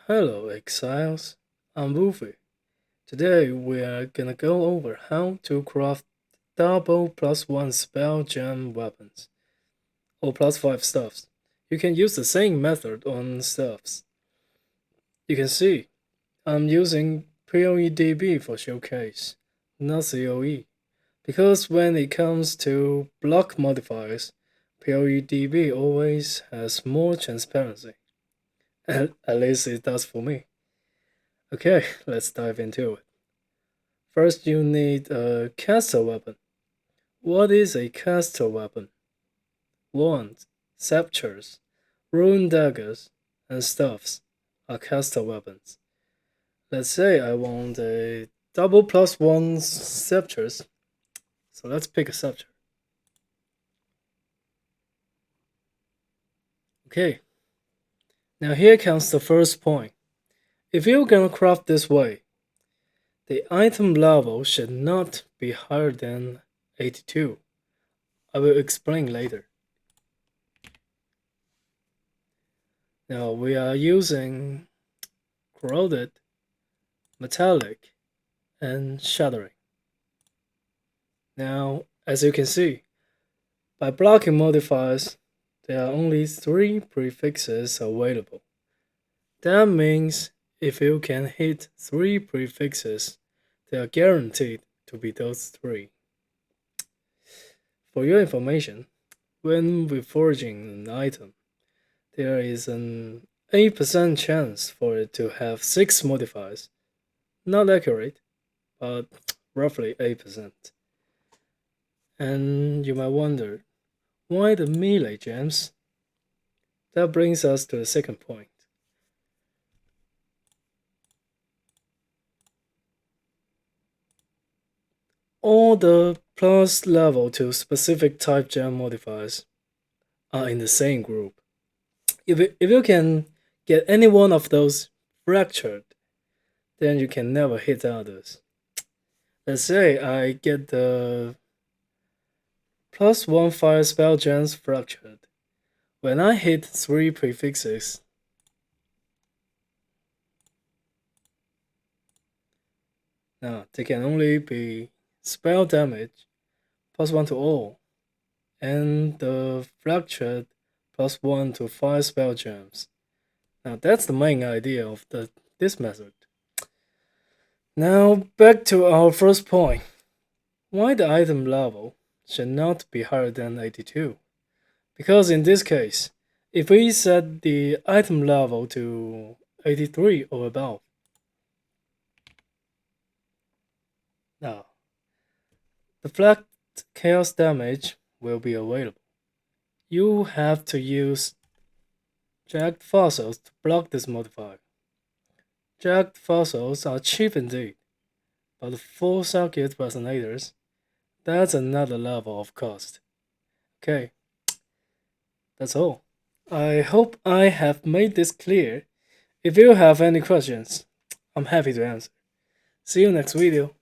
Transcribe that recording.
Hello, exiles. I'm Wolfie. Today we are gonna go over how to craft double +1 spell gem weapons, or +5 stuffs. You can use the same method on stuffs. You can see I'm using PoE for showcase, not COE, because when it comes to block modifiers, PoE always has more transparency. At least it does for me. Okay, let's dive into it. First, you need a caster weapon. What is a caster weapon? Wands, scepters, rune daggers, and staffs are caster weapons. Let's say I want a double +1 scepters, so let's pick a scepter. Okay, now here comes the first point. If you're gonna craft this way, the item level should not be higher than 82. I will explain later. Now we are using corroded, metallic, and shattering. Now, as you can see, by blocking modifiers, there are only 3 prefixes available. That means if you can hit 3 prefixes, they are guaranteed to be those 3. For your information, when reforging an item, there is an 8% chance for it to have 6 modifiers. Not accurate, but roughly 8%. And you might wonder, why the melee gems? That brings us to the second point. All the plus level to specific type gem modifiers are in the same group. If you can get any one of those fractured, then you can never hit others. Let's say I get the +1 fire spell gems fractured. When I hit 3 prefixes, now they can only be spell damage +1 to all, and the fractured +1 to 5 spell gems. Now that's the main idea of this method. Now back to our first point. Why the item level should not be higher than 82? Because in this case, if we set the item level to 83 or above, now the flat chaos damage will be available. You have to use jagged fossils to block this modifier. Jagged fossils are cheap indeed, but full circuit resonators, that's another level of cost. Okay, that's all. I hope I have made this clear. If you have any questions, I'm happy to answer. See you next video.